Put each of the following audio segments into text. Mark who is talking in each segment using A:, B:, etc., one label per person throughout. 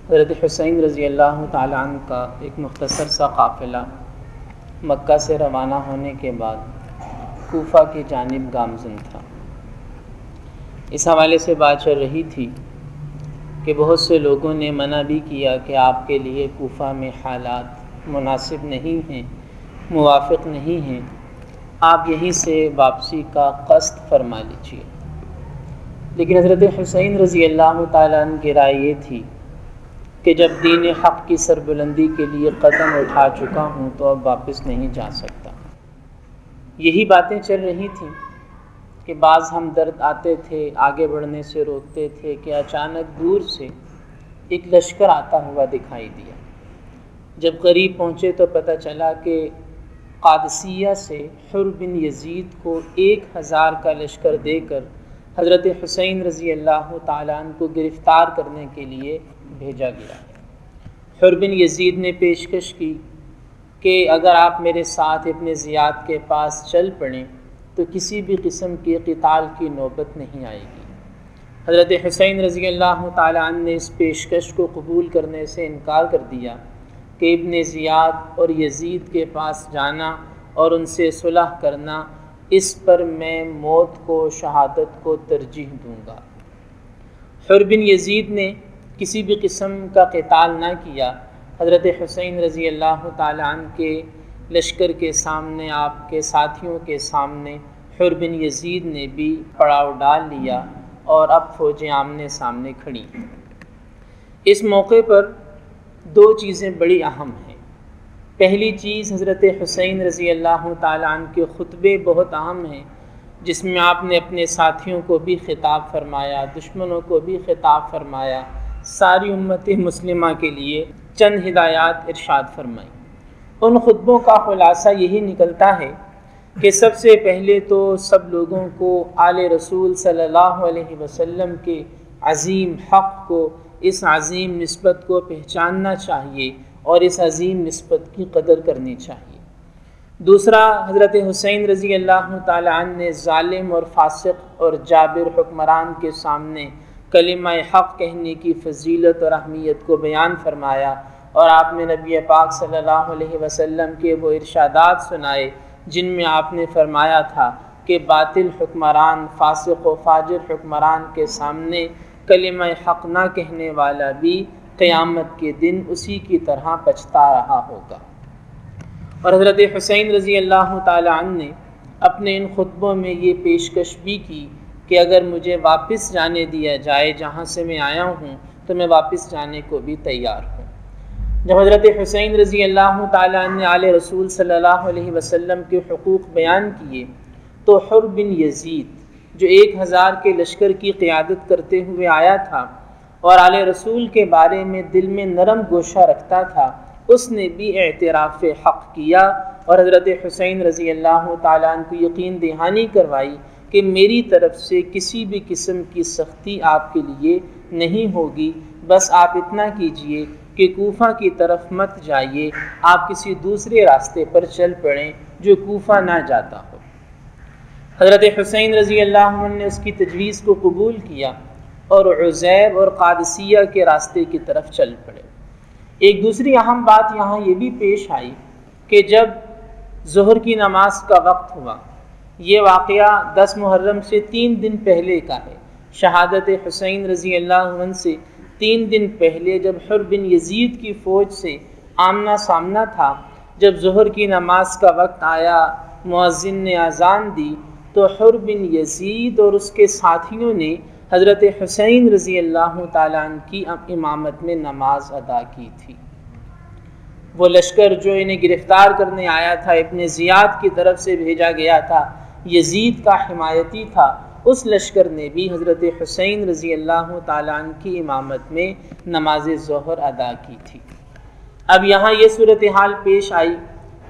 A: حضرت حسین رضی اللہ تعالیٰ عنہ کا ایک مختصر سا قافلہ مکہ سے روانہ ہونے کے بعد کوفہ کی جانب گامزن تھا۔ اس حوالے سے بات چل رہی تھی کہ بہت سے لوگوں نے منع بھی کیا کہ آپ کے لیے کوفہ میں حالات مناسب نہیں ہیں، موافق نہیں ہیں، آپ یہیں سے واپسی کا قصد فرما لیجیے۔ لیکن حضرت حسین رضی اللہ تعالیٰ عنہ کی رائے یہ تھی کہ جب دین حق کی سربلندی کے لیے قدم اٹھا چکا ہوں تو اب واپس نہیں جا سکتا۔ یہی باتیں چل رہی تھیں کہ بعض ہمدرد آتے تھے، آگے بڑھنے سے روکتے تھے کہ اچانک دور سے ایک لشکر آتا ہوا دکھائی دیا۔ جب قریب پہنچے تو پتہ چلا کہ قادسیہ سے حر بن یزید کو 1000 کا لشکر دے کر حضرت حسین رضی اللہ تعالیٰ عنہ کو گرفتار کرنے کے لیے بھیجا گیا۔ حر بن یزید نے پیشکش کی کہ اگر آپ میرے ساتھ ابن زیاد کے پاس چل پڑیں تو کسی بھی قسم کے قتال کی نوبت نہیں آئے گی۔ حضرت حسین رضی اللہ تعالیٰ عنہ نے اس پیشکش کو قبول کرنے سے انکار کر دیا کہ ابن زیاد اور یزید کے پاس جانا اور ان سے صلح کرنا، اس پر میں موت کو، شہادت کو ترجیح دوں گا۔ حر بن یزید نے کسی بھی قسم کا قتال نہ کیا۔ حضرت حسین رضی اللہ تعالیٰ عنہ کے لشکر کے سامنے، آپ کے ساتھیوں کے سامنے حر بن یزید نے بھی پڑاؤ ڈال لیا اور اب فوجیں آمنے سامنے کھڑی ہیں۔ اس موقع پر دو چیزیں بڑی اہم ہیں۔ پہلی چیز، حضرت حسین رضی اللہ تعالیٰ عنہ کے خطبے بہت اہم ہیں، جس میں آپ نے اپنے ساتھیوں کو بھی خطاب فرمایا، دشمنوں کو بھی خطاب فرمایا، ساری امت مسلمہ کے لیے چند ہدایات ارشاد فرمائی۔ ان خطبوں کا خلاصہ یہی نکلتا ہے کہ سب سے پہلے تو سب لوگوں کو آل رسول صلی اللہ علیہ وسلم کے عظیم حق کو، اس عظیم نسبت کو پہچاننا چاہیے اور اس عظیم نسبت کی قدر کرنی چاہیے۔ دوسرا، حضرت حسین رضی اللہ تعالیٰ عنہ نے ظالم اور فاسق اور جابر حکمران کے سامنے کلمہ حق کہنے کی فضیلت اور اہمیت کو بیان فرمایا، اور آپ نے نبی پاک صلی اللہ علیہ وسلم کے وہ ارشادات سنائے جن میں آپ نے فرمایا تھا کہ باطل حکمران، فاسق و فاجر حکمران کے سامنے کلمہ حق نہ کہنے والا بھی قیامت کے دن اسی کی طرح پچھتا رہا ہوگا۔ اور حضرت حسین رضی اللہ تعالیٰ عنہ نے اپنے ان خطبوں میں یہ پیشکش بھی کی کہ اگر مجھے واپس جانے دیا جائے جہاں سے میں آیا ہوں تو میں واپس جانے کو بھی تیار ہوں۔ جب حضرت حسین رضی اللہ تعالیٰ عنہ نے آل رسول صلی اللہ علیہ وسلم کے حقوق بیان کیے تو حر بن یزید جو 1000 کے لشکر کی قیادت کرتے ہوئے آیا تھا اور آل رسول کے بارے میں دل میں نرم گوشہ رکھتا تھا، اس نے بھی اعتراف حق کیا اور حضرت حسین رضی اللہ تعالیٰ عنہ کو یقین دہانی کروائی کہ میری طرف سے کسی بھی قسم کی سختی آپ کے لیے نہیں ہوگی، بس آپ اتنا کیجئے کہ کوفہ کی طرف مت جائیے، آپ کسی دوسرے راستے پر چل پڑیں جو کوفہ نہ جاتا ہو۔ حضرت حسین رضی اللہ عنہ نے اس کی تجویز کو قبول کیا اور عزیب اور قادسیہ کے راستے کی طرف چل پڑے۔ ایک دوسری اہم بات یہاں یہ بھی پیش آئی کہ جب ظہر کی نماز کا وقت ہوا، یہ واقعہ 10 محرم سے 3 دن پہلے کا ہے، شہادت حسین رضی اللہ عنہ سے 3 دن پہلے جب حر بن یزید کی فوج سے آمنا سامنا تھا، جب ظہر کی نماز کا وقت آیا، مؤذن نے اذان دی تو حر بن یزید اور اس کے ساتھیوں نے حضرت حسین رضی اللہ تعالیٰ عنہ کی امامت میں نماز ادا کی تھی۔ وہ لشکر جو انہیں گرفتار کرنے آیا تھا، ابن زیاد کی طرف سے بھیجا گیا تھا، یزید کا حمایتی تھا، اس لشکر نے بھی حضرت حسین رضی اللہ تعالیٰ عنہ کی امامت میں نماز ظہر ادا کی تھی۔ اب یہاں یہ صورتحال پیش آئی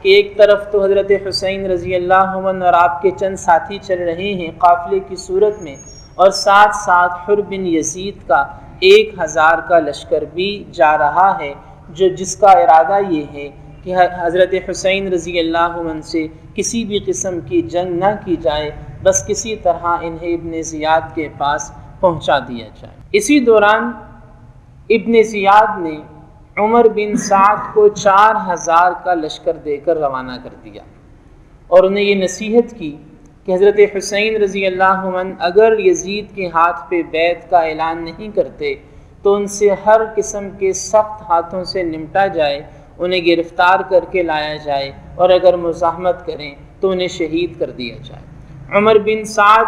A: کہ ایک طرف تو حضرت حسین رضی اللہ عنہ اور آپ کے چند ساتھی چل رہے ہیں قافلے کی صورت میں، اور ساتھ ساتھ حر بن یزید کا 1000 کا لشکر بھی جا رہا ہے، جس کا ارادہ یہ ہے کہ حضرت حسین رضی اللہ عنہ سے کسی بھی قسم کی جنگ نہ کی جائے، بس کسی طرح انہیں ابن زیاد کے پاس پہنچا دیا جائے۔ اسی دوران ابن زیاد نے عمر بن سعد کو 4000 کا لشکر دے کر روانہ کر دیا اور انہیں یہ نصیحت کی کہ حضرت حسین رضی اللہ عنہ اگر یزید کے ہاتھ پہ بیعت کا اعلان نہیں کرتے تو ان سے ہر قسم کے سخت ہاتھوں سے نمٹا جائے، انہیں گرفتار کر کے لایا جائے، اور اگر مزاحمت کریں تو انہیں شہید کر دیا جائے۔ عمر بن سعد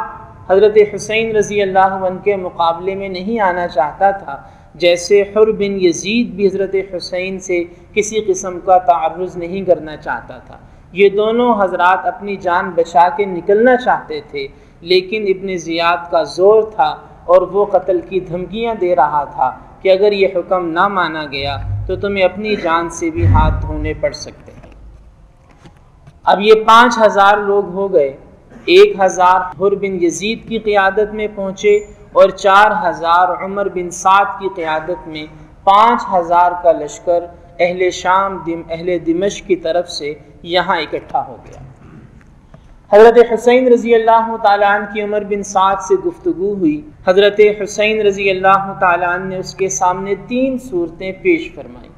A: حضرت حسین رضی اللہ عنہ کے مقابلے میں نہیں آنا چاہتا تھا، جیسے حر بن یزید بھی حضرت حسین سے کسی قسم کا تعرض نہیں کرنا چاہتا تھا۔ یہ دونوں حضرات اپنی جان بچا کے نکلنا چاہتے تھے، لیکن ابن زیاد کا زور تھا اور وہ قتل کی دھمکیاں دے رہا تھا کہ اگر یہ حکم نہ مانا گیا تو تمہیں اپنی جان سے بھی ہاتھ دھونے پڑ سکتے ہیں۔ اب یہ 5000 لوگ ہو گئے، 1000 حر بن یزید کی قیادت میں پہنچے اور 4000 عمر بن سعد کی قیادت میں 5000 کا لشکر اہل شام اہل دمشق کی طرف سے یہاں اکٹھا ہو گیا۔ حضرت حسین رضی اللہ تعالیٰ عنہ کی عمر بن سعد سے گفتگو ہوئی۔ حضرت حسین رضی اللہ تعالیٰ عنہ نے اس کے سامنے 3 صورتیں پیش فرمائیں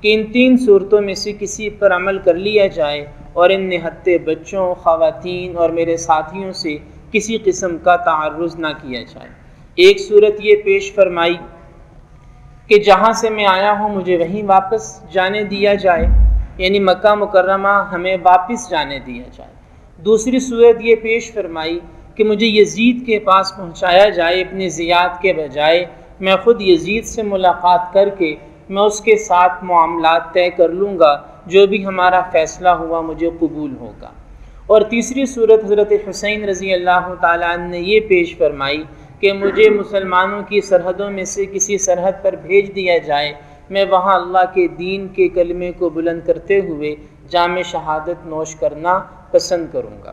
A: کہ ان 3 صورتوں میں سے کسی پر عمل کر لیا جائے اور ان نہتے بچوں، خواتین اور میرے ساتھیوں سے کسی قسم کا تعرض نہ کیا جائے۔ ایک صورت یہ پیش فرمائی کہ جہاں سے میں آیا ہوں مجھے وہیں واپس جانے دیا جائے، یعنی مکہ مکرمہ ہمیں واپس جانے دیا جائے۔ دوسری صورت یہ پیش فرمائی کہ مجھے یزید کے پاس پہنچایا جائے ابن زیاد کے بجائے، میں خود یزید سے ملاقات کر کے میں اس کے ساتھ معاملات طے کر لوں گا، جو بھی ہمارا فیصلہ ہوا مجھے قبول ہوگا۔ اور تیسری صورت حضرت حسین رضی اللہ تعالیٰ عنہ نے یہ پیش فرمائی کہ مجھے مسلمانوں کی سرحدوں میں سے کسی سرحد پر بھیج دیا جائے، میں وہاں اللہ کے دین کے کلمے کو بلند کرتے ہوئے جام شہادت نوش کرنا پسند کروں گا۔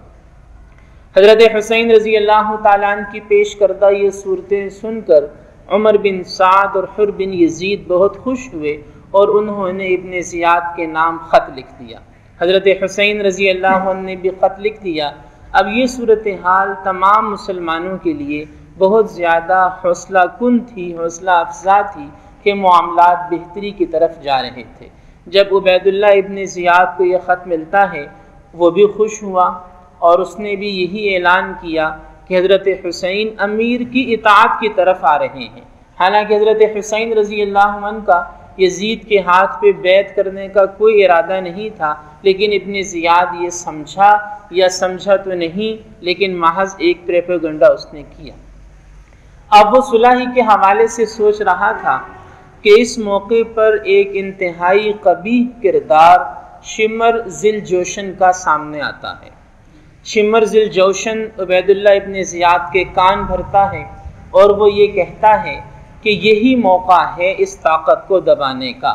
A: حضرت حسین رضی اللہ تعالیٰ عنہ کی پیش کردہ یہ صورتیں سن کر عمر بن سعد اور حر بن یزید بہت خوش ہوئے اور انہوں نے ابن زیاد کے نام خط لکھ دیا۔ حضرت حسین رضی اللہ عنہ نے بھی خط لکھ دیا۔ اب یہ صورتحال تمام مسلمانوں کے لیے بہت زیادہ حوصلہ کن تھی، حوصلہ افزا تھی کہ معاملات بہتری کی طرف جا رہے تھے۔ جب عبید اللہ ابن زیاد کو یہ خط ملتا ہے وہ بھی خوش ہوا اور اس نے بھی یہی اعلان کیا کہ حضرت حسین امیر کی اطاعت کی طرف آ رہے ہیں۔ حالانکہ حضرت حسین رضی اللہ عنہ کا یزید کے ہاتھ پہ بیعت کرنے کا کوئی ارادہ نہیں تھا، لیکن ابن زیاد یہ سمجھا تو نہیں، لیکن محض ایک پروپیگنڈا اس نے کیا۔ اب وہ صلح کے حوالے سے سوچ رہا تھا کہ اس موقع پر ایک انتہائی قبیح کردار شمر ذی الجوشن کا سامنے آتا ہے۔ شمر ذی الجوشن عبید اللہ ابن زیاد کے کان بھرتا ہے اور وہ یہ کہتا ہے کہ یہی موقع ہے اس طاقت کو دبانے کا،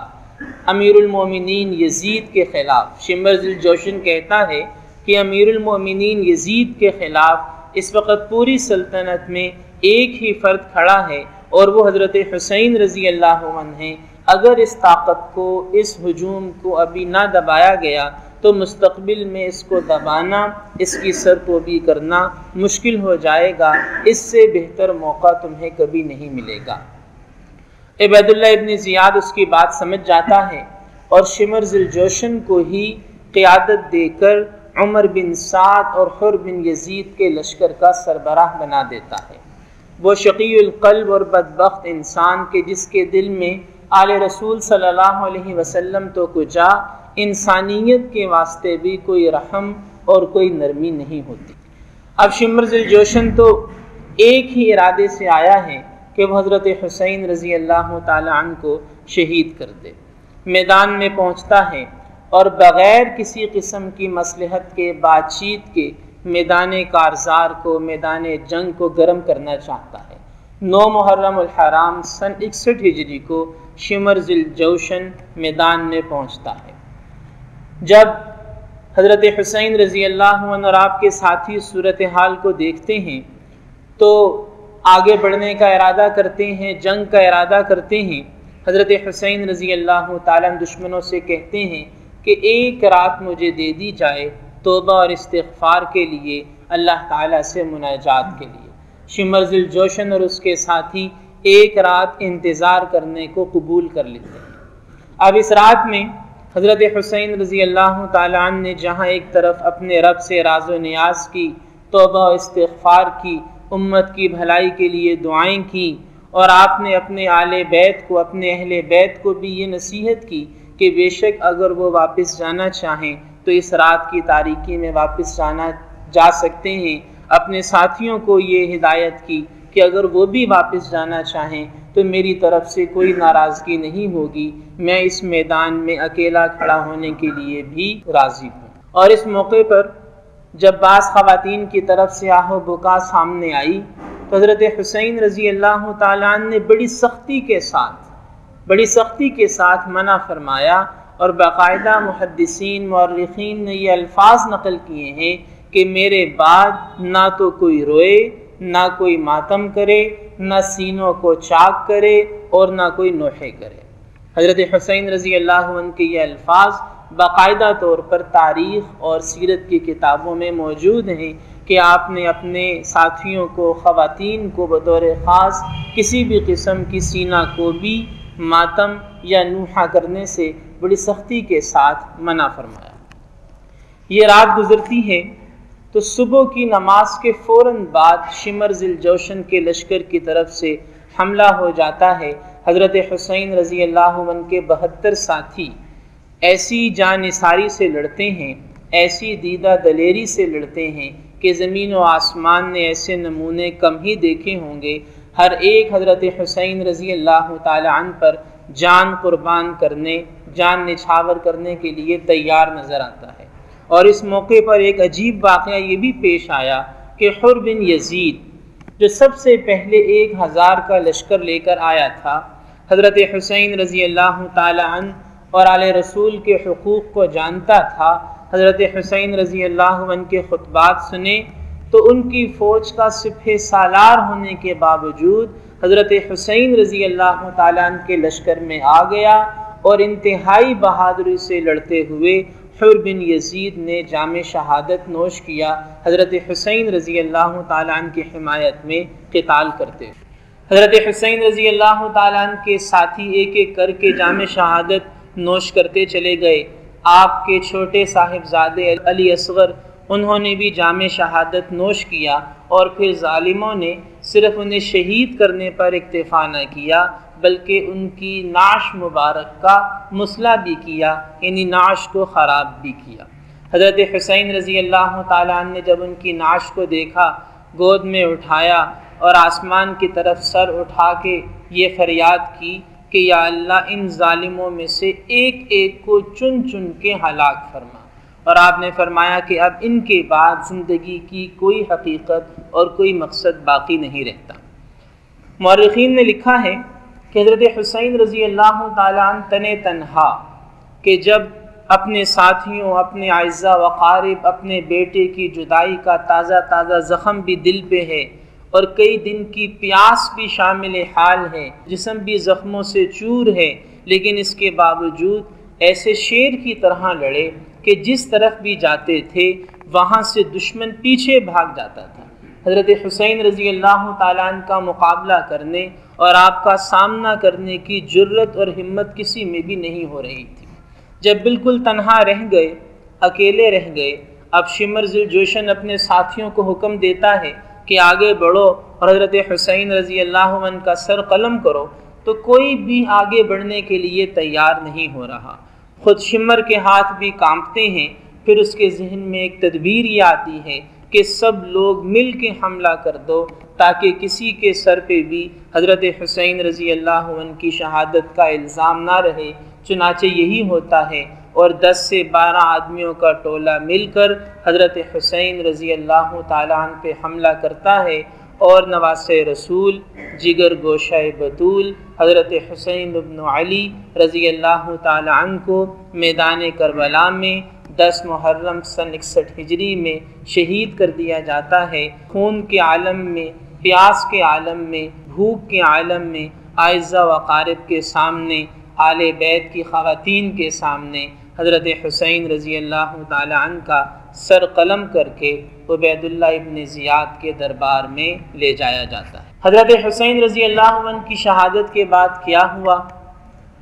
A: امیر المومنین یزید کے خلاف۔ شمر ذی الجوشن کہتا ہے کہ امیر المومنین یزید کے خلاف اس وقت پوری سلطنت میں ایک ہی فرد کھڑا ہے اور وہ حضرت حسین رضی اللہ عنہ ہیں۔ اگر اس طاقت کو، اس ہجوم کو ابھی نہ دبایا گیا تو مستقبل میں اس کو دبانا، اس کی سرکوبی کرنا مشکل ہو جائے گا، اس سے بہتر موقع تمہیں کبھی نہیں ملے گا۔ عبید اللہ ابن زیاد اس کی بات سمجھ جاتا ہے اور شمر ذی الجوشن کو ہی قیادت دے کر عمر بن سعد اور حر بن یزید کے لشکر کا سربراہ بنا دیتا ہے۔ وہ شقی القلب اور بدبخت انسان کے جس کے دل میں آل رسول صلی اللہ علیہ وسلم تو کجا انسانیت کے واسطے بھی کوئی رحم اور کوئی نرمی نہیں ہوتی۔ اب شمر ذی الجوشن تو ایک ہی ارادے سے آیا ہے کہ وہ حضرت حسین رضی اللہ تعالی عنہ کو شہید کر دے۔ میدان میں پہنچتا ہے اور بغیر کسی قسم کی مصلحت کے، بات چیت کے، میدان کارزار کو، میدان جنگ کو گرم کرنا چاہتا ہے۔ 9 محرم الحرام سن 61 ہجری کو شمر ذی الجوشن میدان میں پہنچتا ہے۔ جب حضرت حسین رضی اللہ عنہ اور آپ کے ساتھی صورتحال کو دیکھتے ہیں تو آگے بڑھنے کا ارادہ کرتے ہیں، جنگ کا ارادہ کرتے ہیں۔ حضرت حسین رضی اللہ تعالیٰ دشمنوں سے کہتے ہیں کہ ایک رات مجھے دے دی جائے توبہ اور استغفار کے لیے، اللہ تعالیٰ سے مناجات کے لیے۔ شمر ذی الجوشن اور اس کے ساتھی ایک رات انتظار کرنے کو قبول کر لیتے ہیں۔ اب اس رات میں حضرت حسین رضی اللہ تعالیٰ عنہ نے جہاں ایک طرف اپنے رب سے راز و نیاز کی، توبہ و استغفار کی، امت کی بھلائی کے لیے دعائیں کی، اور آپ نے اپنے آل بیت کو، اپنے اہل بیت کو بھی یہ نصیحت کی کہ بے شک اگر وہ واپس جانا چاہیں تو اس رات کی تاریکی میں واپس جا سکتے ہیں۔ اپنے ساتھیوں کو یہ ہدایت کی کہ اگر وہ بھی واپس جانا چاہیں تو میری طرف سے کوئی ناراضگی نہیں ہوگی، میں اس میدان میں اکیلا کھڑا ہونے کے لیے بھی راضی ہوں۔ اور اس موقع پر جب بعض خواتین کی طرف سے آہ و بکا سامنے آئی تو حضرت حسین رضی اللہ تعالیٰ عنہ نے بڑی سختی کے ساتھ منع فرمایا، اور باقاعدہ محدثین مورخین نے یہ الفاظ نقل کیے ہیں کہ میرے بعد نہ تو کوئی روئے، نہ کوئی ماتم کرے، نہ سینوں کو چاک کرے، اور نہ کوئی نوحے کرے۔ حضرت حسین رضی اللہ عنہ کے یہ الفاظ باقاعدہ طور پر تاریخ اور سیرت کی کتابوں میں موجود ہیں کہ آپ نے اپنے ساتھیوں کو، خواتین کو بطور خاص کسی بھی قسم کی سینہ کو بھی ماتم یا نوحہ کرنے سے بڑی سختی کے ساتھ منع فرمایا۔ یہ رات گزرتی ہے تو صبح کی نماز کے فوراً بعد شمر ذی الجوشن کے لشکر کی طرف سے حملہ ہو جاتا ہے۔ حضرت حسین رضی اللہ عنہ کے 72 ساتھی ایسی جانثاری سے لڑتے ہیں، ایسی دیدہ دلیری سے لڑتے ہیں کہ زمین و آسمان نے ایسے نمونے کم ہی دیکھے ہوں گے۔ ہر ایک حضرت حسین رضی اللہ تعالی عنہ پر جان قربان کرنے، جان نچھاور کرنے کے لیے تیار نظر آتا ہے۔ اور اس موقع پر ایک عجیب واقعہ یہ بھی پیش آیا کہ حر بن یزید جو سب سے پہلے 1000 کا لشکر لے کر آیا تھا، حضرت حسین رضی اللہ تعالی عنہ اور آل رسول کے حقوق کو جانتا تھا، حضرت حسین رضی اللہ عنہ کے خطبات سنے تو ان کی فوج کا سپہ سالار ہونے کے باوجود حضرت حسین رضی اللہ تعالیٰ عنہ کے لشکر میں آ گیا، اور انتہائی بہادری سے لڑتے ہوئے حر بن یزید نے جام شہادت نوش کیا، حضرت حسین رضی اللہ تعالیٰ عنہ کی حمایت میں قتال کرتے ہوئے۔ حضرت حسین رضی اللہ تعالیٰ عنہ کے ساتھی ایک ایک کر کے جام شہادت نوش کرتے چلے گئے۔ آپ کے چھوٹے صاحبزادے علی اصغر، انہوں نے بھی جام شہادت نوش کیا، اور پھر ظالموں نے صرف انہیں شہید کرنے پر اکتفا نہ کیا بلکہ ان کی نعش مبارک کا مسئلہ بھی کیا، یعنی نعش کو خراب بھی کیا۔ حضرت حسین رضی اللہ تعالیٰ عنہ نے جب ان کی نعش کو دیکھا، گود میں اٹھایا اور آسمان کی طرف سر اٹھا کے یہ فریاد کی کہ یا اللہ ان ظالموں میں سے ایک ایک کو چن چن کے ہلاک فرما، اور آپ نے فرمایا کہ اب ان کے بعد زندگی کی کوئی حقیقت اور کوئی مقصد باقی نہیں رہتا۔ مورخین نے لکھا ہے کہ حضرت حسین رضی اللہ تعالیٰ عنہ تنہا کہ جب اپنے ساتھیوں، اپنے اعزاء و اقارب، اپنے بیٹے کی جدائی کا تازہ زخم بھی دل پہ ہے، اور کئی دن کی پیاس بھی شامل حال ہے، جسم بھی زخموں سے چور ہے، لیکن اس کے باوجود ایسے شیر کی طرح لڑے کہ جس طرف بھی جاتے تھے وہاں سے دشمن پیچھے بھاگ جاتا تھا۔ حضرت حسین رضی اللہ تعالیٰ عنہ کا مقابلہ کرنے اور آپ کا سامنا کرنے کی جرت اور ہمت کسی میں بھی نہیں ہو رہی تھی۔ جب بالکل تنہا رہ گئے، اکیلے رہ گئے، اب شمر ذی الجوشن اپنے ساتھیوں کو حکم دیتا ہے کہ آگے بڑھو اور حضرت حسین رضی اللہ عنہ کا سر قلم کرو، تو کوئی بھی آگے بڑھنے کے لیے تیار نہیں ہو رہا۔ خود شمر کے ہاتھ بھی کانپتے ہیں۔ پھر اس کے ذہن میں ایک تدبیر یہ آتی ہے کہ سب لوگ مل کے حملہ کر دو تاکہ کسی کے سر پہ بھی حضرت حسین رضی اللہ عنہ کی شہادت کا الزام نہ رہے۔ چنانچہ یہی ہوتا ہے، اور 10 سے 12 آدمیوں کا ٹولہ مل کر حضرت حسین رضی اللہ تعالیٰ عنہ پہ حملہ کرتا ہے، اور نواسے رسول، جگر گوشہ بطول حضرت حسین ابن علی رضی اللہ تعالیٰ عنہ کو میدان کربلا میں 10 محرم سن 61 ہجری میں شہید کر دیا جاتا ہے۔ خون کے عالم میں، پیاس کے عالم میں، بھوک کے عالم میں، اعزاء و اقارب کے سامنے، آل بیت کی خواتین کے سامنے حضرت حسین رضی اللہ تعالیٰ عنہ کا سر قلم کر کے عبید اللہ ابن زیاد کے دربار میں لے جایا جاتا ہے۔ حضرت حسین رضی اللہ عنہ کی شہادت کے بعد کیا ہوا،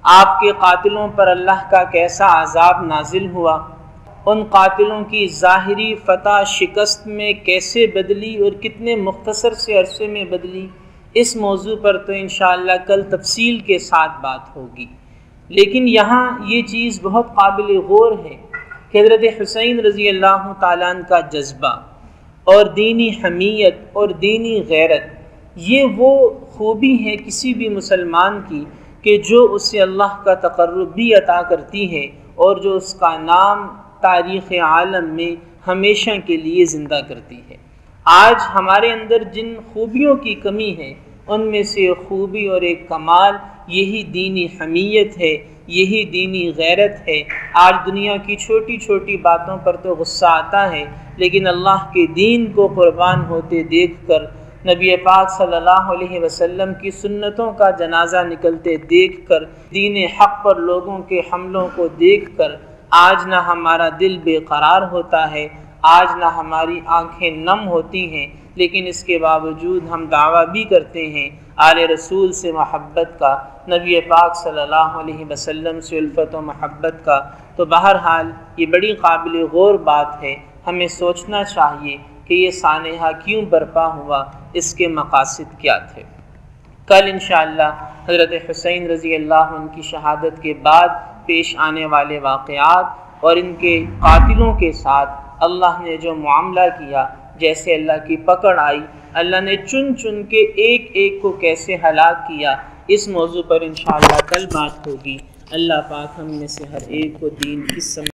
A: آپ کے قاتلوں پر اللہ کا کیسا عذاب نازل ہوا، ان قاتلوں کی ظاہری فتح شکست میں کیسے بدلی اور کتنے مختصر سے عرصے میں بدلی، اس موضوع پر تو انشاءاللہ کل تفصیل کے ساتھ بات ہوگی۔ لیکن یہاں یہ چیز بہت قابل غور ہے کہ حضرت حسین رضی اللہ تعالیٰ عنہ کا جذبہ اور دینی حمیت اور دینی غیرت، یہ وہ خوبی ہے کسی بھی مسلمان کی کہ جو اسے اللہ کا تقرب بھی عطا کرتی ہے اور جو اس کا نام تاریخ عالم میں ہمیشہ کے لیے زندہ کرتی ہے۔ آج ہمارے اندر جن خوبیوں کی کمی ہے، ان میں سے خوبی اور ایک کمال یہی دینی حمیت ہے، یہی دینی غیرت ہے۔ آج دنیا کی چھوٹی چھوٹی باتوں پر تو غصہ آتا ہے، لیکن اللہ کے دین کو قربان ہوتے دیکھ کر، نبی پاک صلی اللہ علیہ وسلم کی سنتوں کا جنازہ نکلتے دیکھ کر، دین حق پر لوگوں کے حملوں کو دیکھ کر آج نہ ہمارا دل بے قرار ہوتا ہے، آج نہ ہماری آنکھیں نم ہوتی ہیں، لیکن اس کے باوجود ہم دعویٰ بھی کرتے ہیں آل رسول سے محبت کا، نبی پاک صلی اللہ علیہ وسلم سے الفت و محبت کا۔ تو بہرحال یہ بڑی قابل غور بات ہے، ہمیں سوچنا چاہیے کہ یہ سانحہ کیوں برپا ہوا، اس کے مقاصد کیا تھے۔ کل انشاءاللہ حضرت حسین رضی اللہ عنہ کی شہادت کے بعد پیش آنے والے واقعات اور ان کے قاتلوں کے ساتھ اللہ نے جو معاملہ کیا، جیسے اللہ کی پکڑ آئی، اللہ نے چن چن کے ایک ایک کو کیسے ہلاک کیا، اس موضوع پر انشاءاللہ کل بات ہوگی۔ اللہ پاک ہم میں سے ہر ایک کو دین کی سمجھ